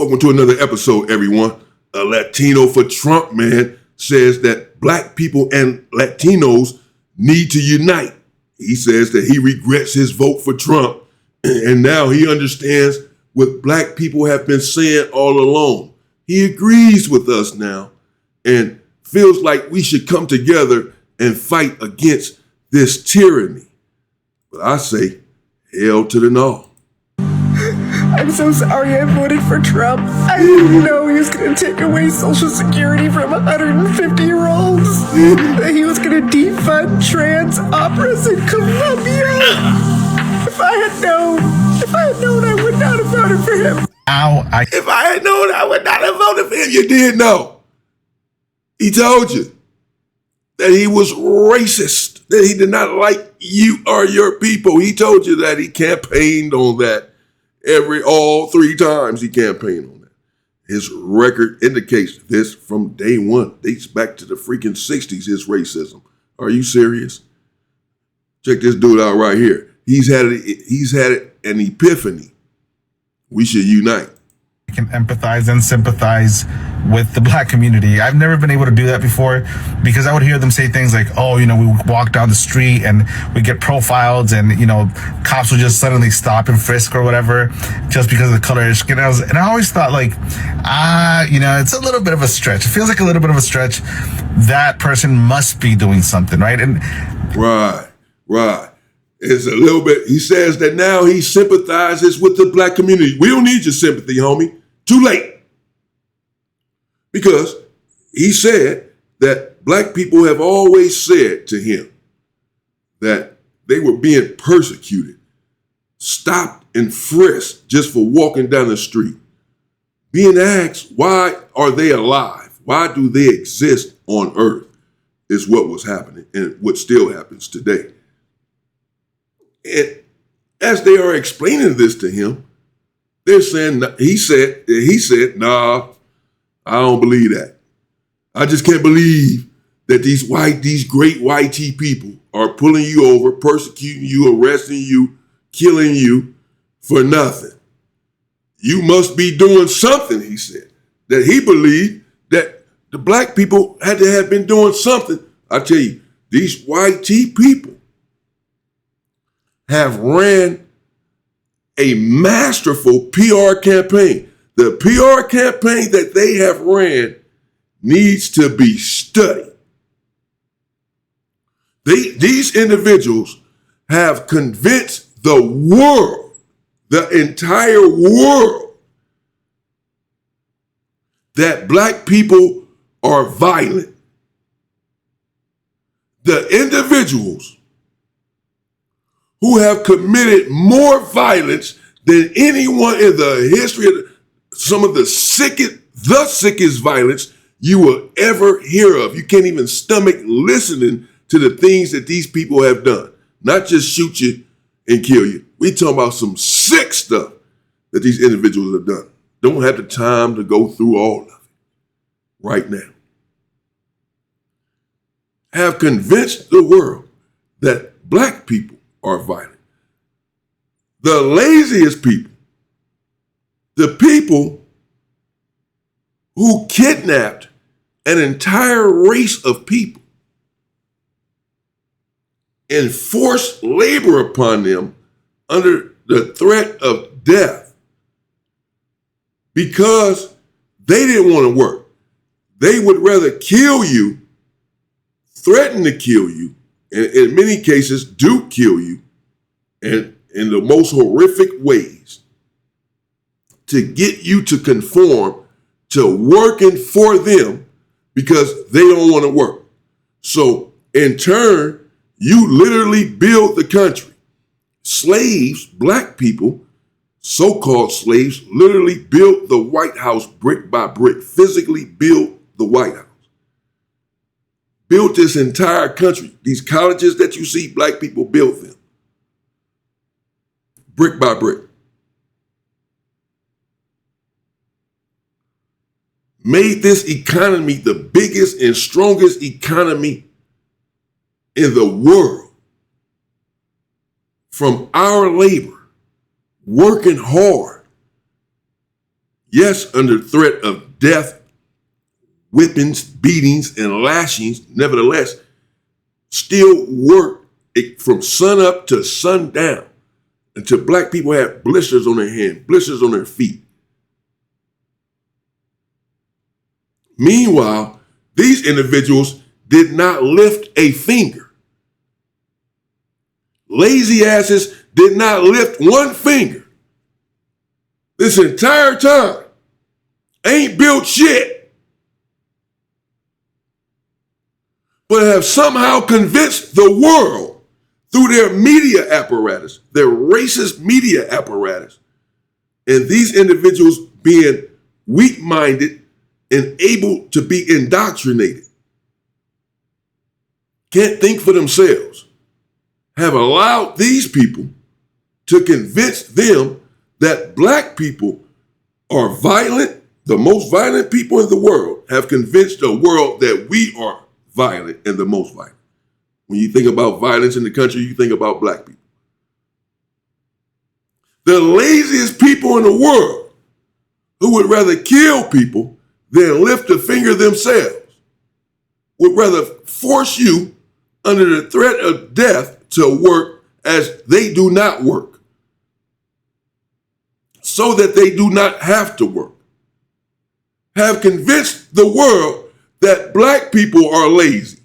Welcome to another episode, everyone. A Latino for Trump man says that black people and Latinos need to unite. He says that he regrets his vote for Trump, and now he understands what black people have been saying all along. He agrees with us now and feels like we should come together and fight against this tyranny. But I say, hell to the no. I'm so sorry I voted for Trump. I didn't know he was going to take away Social Security from 150-year-olds. That he was going to defund trans operas in Colombia. If I had known, I would not have voted for him. If I had known, I would not have voted for him. You did know. He told you that he was racist, that he did not like you or your people. He told you that. He campaigned on that. All 3 times he campaigned on that. His record indicates this from day one. Dates back to the freaking 60s, his racism. Are you serious? Check this dude out right here. He's had an epiphany. We should unite. I can empathize and sympathize with the black community. I've never been able to do that before because I would hear them say things like, oh, we walk down the street and we get profiled and, cops will just suddenly stop and frisk or whatever just because of the color of their skin. And I always thought it's a little bit of a stretch. It feels like a little bit of a stretch. That person must be doing something, right? Right. It's a little bit, he says that now he sympathizes with the black community. We don't need your sympathy, homie. Too late. Because he said that black people have always said to him that they were being persecuted, stopped and frisked just for walking down the street. Being asked, why are they alive? Why do they exist on earth? Is what was happening and what still happens today. And as they are explaining this to him, they're saying, he said, nah, I don't believe that. I just can't believe that these great white people are pulling you over, persecuting you, arresting you, killing you for nothing. You must be doing something, he said. That he believed that the black people had to have been doing something. I tell you, these white people have ran a masterful PR campaign. The PR campaign that they have ran needs to be studied. These individuals have convinced the world, the entire world, that black people are violent. The individuals who have committed more violence than anyone in the history of some of the sickest violence you will ever hear of. You can't even stomach listening to the things that these people have done. Not just shoot you and kill you. We talking about some sick stuff that these individuals have done. Don't have the time to go through all of it right now. Have convinced the world that black people are violent. The laziest people, the people who kidnapped an entire race of people and forced labor upon them under the threat of death because they didn't want to work. They would rather kill you, threaten to kill you, and in many cases do kill you, and in the most horrific ways, to get you to conform to working for them because they don't want to work. So in turn, you literally build the country. Slaves, black people, so-called slaves, literally built the White House brick by brick, physically built the White House. Built this entire country. These colleges that you see, black people built them. Brick by brick. Made this economy the biggest and strongest economy in the world. From our labor, working hard, yes, under threat of death, whippings, beatings, and lashings, nevertheless, still work from sun up to sundown until black people had blisters on their hand, blisters on their feet. Meanwhile, these individuals did not lift a finger. Lazy asses did not lift one finger this entire time. Ain't built shit, but have somehow convinced the world through their media apparatus, their racist media apparatus, and these individuals being weak-minded and able to be indoctrinated, can't think for themselves, have allowed these people to convince them that black people are violent, the most violent people in the world, have convinced the world that we are violent and the most violent. When you think about violence in the country, you think about black people. The laziest people in the world who would rather kill people than lift a finger themselves would rather force you under the threat of death to work as they do not work, so that they do not have to work. Have convinced the world that black people are lazy.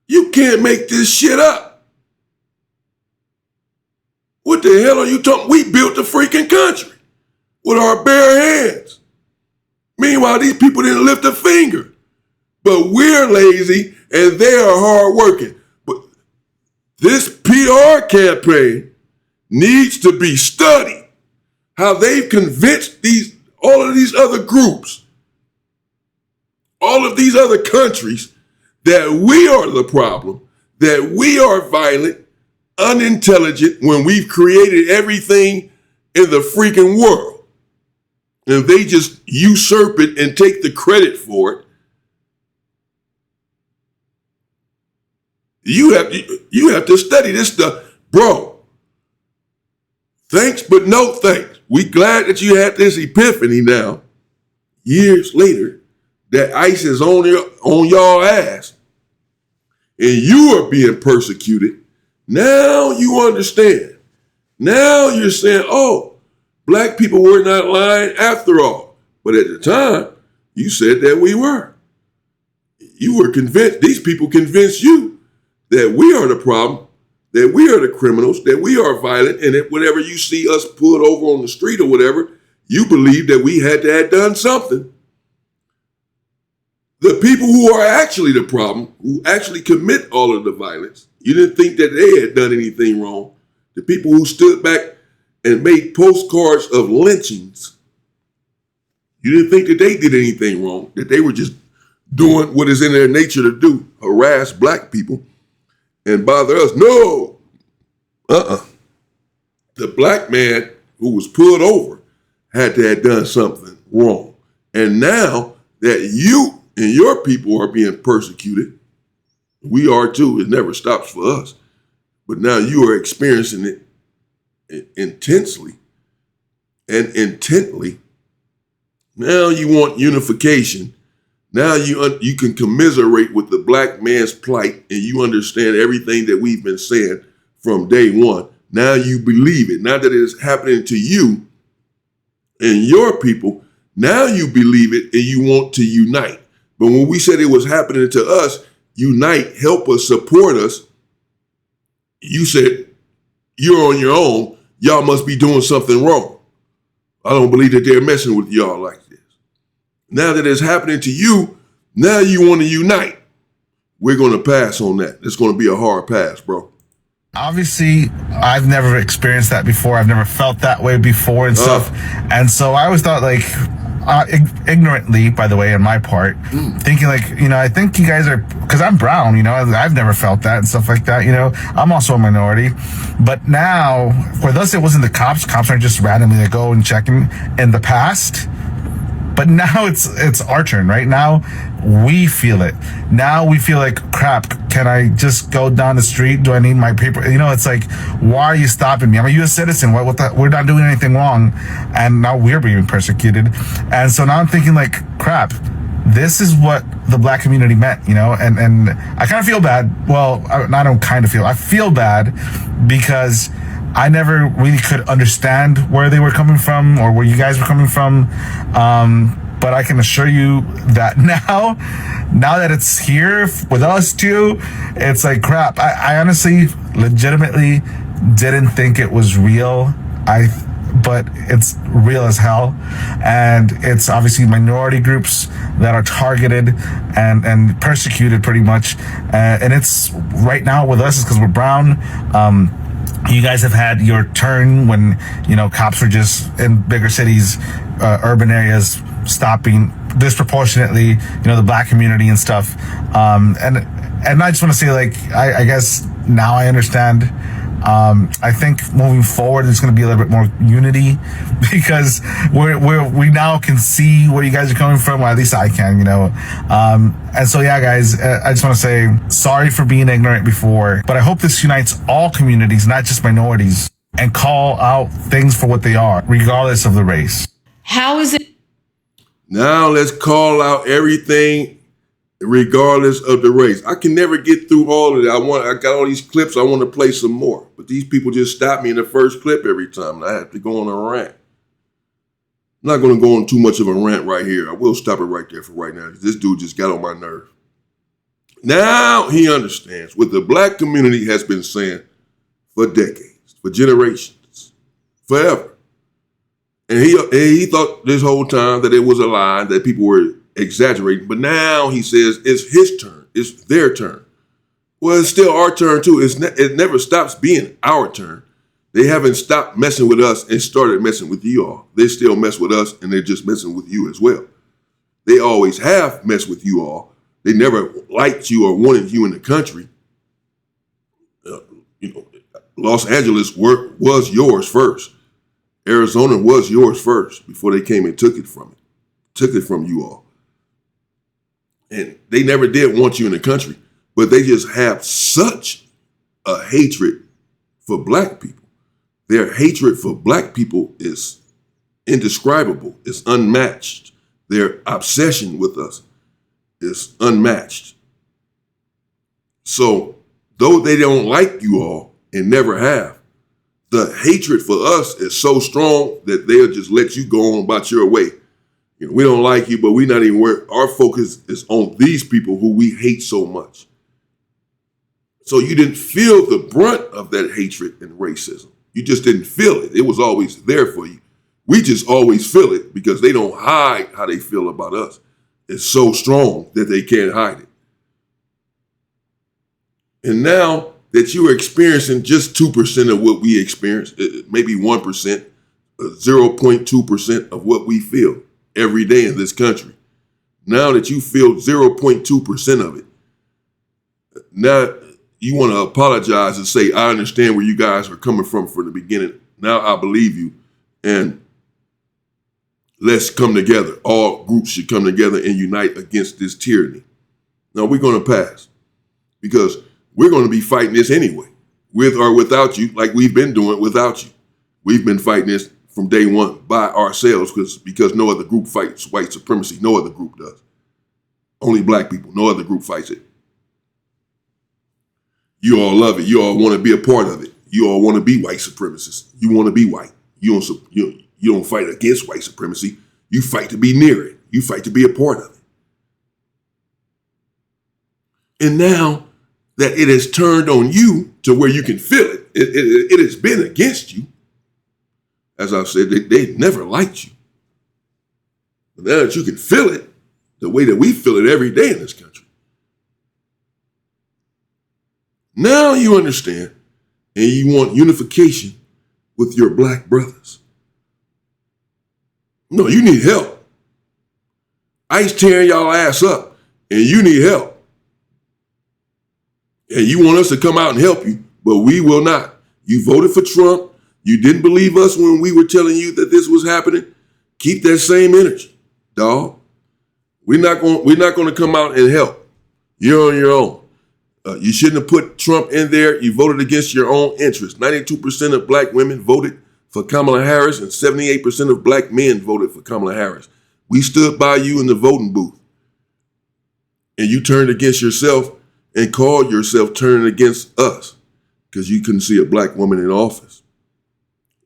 You can't make this shit up. What the hell are you talking? We built the freaking country with our bare hands. Meanwhile, these people didn't lift a finger. But we're lazy and they are hardworking. But this PR campaign needs to be studied. How they've convinced all of these other groups, all of these other countries, that we are the problem, that we are violent, unintelligent, when we've created everything in the freaking world. And they just usurp it and take the credit for it. You have to study this stuff. Bro, thanks, but no thanks. We glad that you had this epiphany now, years later, that ICE is on y'all ass and you are being persecuted. Now you understand. Now you're saying, oh, black people were not lying after all. But at the time, you said that we were. You were convinced, these people convinced you that we are the problem, that we are the criminals, that we are violent, and that whenever you see us pulled over on the street or whatever, you believe that we had to have done something. The people who are actually the problem, who actually commit all of the violence, you didn't think that they had done anything wrong. The people who stood back and made postcards of lynchings, you didn't think that they did anything wrong, that they were just doing what is in their nature to do, harass black people and bother us. No. The black man who was pulled over had to have done something wrong. And now that you and your people are being persecuted, we are too. It never stops for us. But now you are experiencing it intensely and intently. Now you want unification. Now you can commiserate with the black man's plight and you understand everything that we've been saying from day one. Now you believe it. Now that it is happening to you and your people, now you believe it and you want to unite. But when we said it was happening to us, unite, help us, support us, you said, you're on your own. Y'all must be doing something wrong. I don't believe that they're messing with y'all like this. Now that it's happening to you, now you want to unite. We're going to pass on that. It's going to be a hard pass, bro. Obviously, I've never experienced that before. I've never felt that way before and stuff. And so I always thought, like, ignorantly, by the way, on my part, thinking like, I think you guys are, because I'm brown, I've never felt that and stuff like that, I'm also a minority. But now, for us, it wasn't the cops. Cops aren't just randomly to go and checking. In the past, But now it's our turn, right? Now we feel it. Now we feel like, crap, can I just go down the street? Do I need my paper? You know, it's like, why are you stopping me? I'm a U.S. citizen. We're not doing anything wrong. And now we're being persecuted. And so now I'm thinking like, crap, this is what the black community meant, you know? And I kind of feel bad. Well, I don't kind of feel, I feel bad because I never really could understand where they were coming from or where you guys were coming from. But I can assure you that now that it's here with us too, it's like, crap. I honestly, legitimately didn't think it was real. But it's real as hell. And it's obviously minority groups that are targeted and persecuted pretty much. And it's right now with us is because we're brown. You guys have had your turn when, you know, cops were just in bigger cities, urban areas, stopping disproportionately, you know, the black community and stuff. And I just want to say, like, I guess now I understand. I think moving forward, there's going to be a little bit more unity because we now can see where you guys are coming from, or at least I can, you know. And so, yeah, guys, I just want to say sorry for being ignorant before, but I hope this unites all communities, not just minorities, and call out things for what they are, regardless of the race. How is it? Now let's call out everything regardless of the race. I can never get through all of it. I got all these clips. I want to play some more. But these people just stop me in the first clip every time. And I have to go on a rant. I'm not going to go on too much of a rant right here. I will stop it right there for right now. This dude just got on my nerve. Now he understands what the black community has been saying for decades, for generations, forever. And he thought this whole time that it was a lie, that people were exaggerating. But now he says it's his turn. It's their turn. Well, it's still our turn too. It never stops being our turn. They haven't stopped messing with us and started messing with you all. They still mess with us and they're just messing with you as well. They always have messed with you all. They never liked you or wanted you in the country. You know, Los Angeles was yours first. Arizona was yours first before they came and took it from you all. And they never did want you in the country, but they just have such a hatred for black people. Their hatred for black people is indescribable. It's unmatched. Their obsession with us is unmatched. So though they don't like you all and never have, the hatred for us is so strong that they'll just let you go on about your way. You know, we don't like you, but we're not even worried. Our focus is on these people who we hate so much. So you didn't feel the brunt of that hatred and racism. You just didn't feel it. It was always there for you. We just always feel it because they don't hide how they feel about us. It's so strong that they can't hide it. And now that you are experiencing just 2% of what we experience, maybe 1%, 0.2% of what we feel every day in this country. Now that you feel 0.2% of it, now you want to apologize and say, I understand where you guys are coming from the beginning. Now I believe you. And let's come together. All groups should come together and unite against this tyranny. Now we're going to pass because we're going to be fighting this anyway, with or without you, like we've been doing without you. We've been fighting this from day one by ourselves because no other group fights white supremacy. No other group does. Only black people. No other group fights it. You all love it. You all want to be a part of it. You all want to be white supremacists. You want to be white. You don't fight against white supremacy. You fight to be near it. You fight to be a part of it. And now that it has turned on you to where you can feel it, it has been against you. As I've said, they never liked you. But now that you can feel it, the way that we feel it every day in this country, now you understand and you want unification with your black brothers. No, you need help. ICE tearing y'all ass up and you need help. And you want us to come out and help you, but we will not. You voted for Trump. You didn't believe us when we were telling you that this was happening. Keep that same energy. dog. We're not going to come out and help. You're on your own. You shouldn't have put Trump in there. You voted against your own interests. 92% of black women voted for Kamala Harris, and 78% of black men voted for Kamala Harris. We stood by you in the voting booth, and you turned against yourself and called yourself turning against us because you couldn't see a black woman in office.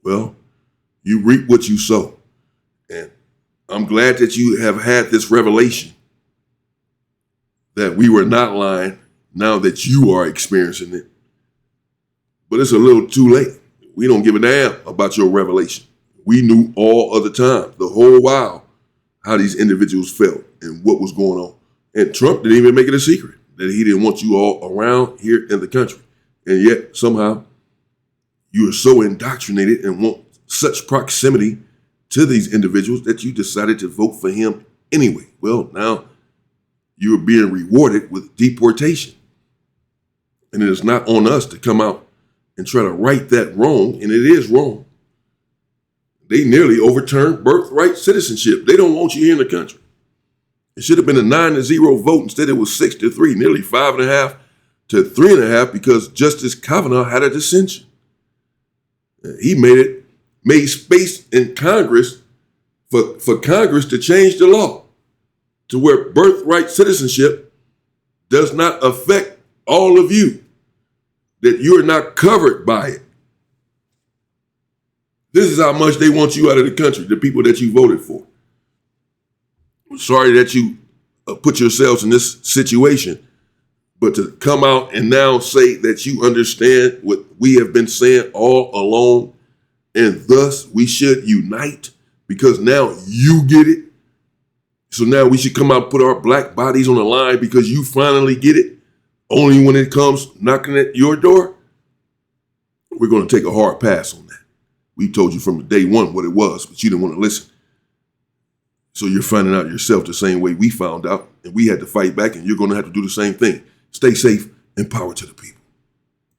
Well, you reap what you sow. And I'm glad that you have had this revelation that we were not lying now that you are experiencing it. But it's a little too late. We don't give a damn about your revelation. We knew all of the time, the whole while, how these individuals felt and what was going on. And Trump didn't even make it a secret that he didn't want you all around here in the country. And yet somehow you are so indoctrinated and want such proximity to these individuals that you decided to vote for him anyway. Well, now you are being rewarded with deportation. And it is not on us to come out and try to right that wrong, and it is wrong. They nearly overturned birthright citizenship. They don't want you here in the country. It should have been a 9-0 vote. Instead, it was 6-3, nearly 5.5 to 3.5, because Justice Kavanaugh had a dissension. He made space in Congress for Congress to change the law to where birthright citizenship does not affect all of you, that you are not covered by it. This is how much they want you out of the country, the people that you voted for. I'm sorry that you put yourselves in this situation, but to come out and now say that you understand what we have been saying all along, and thus we should unite because now you get it. So now we should come out and put our black bodies on the line because you finally get it, only when it comes knocking at your door. We're going to take a hard pass on that. We told you from day one what it was, but you didn't want to listen. So you're finding out yourself the same way we found out, and we had to fight back, and you're going to have to do the same thing. Stay safe and power to the people.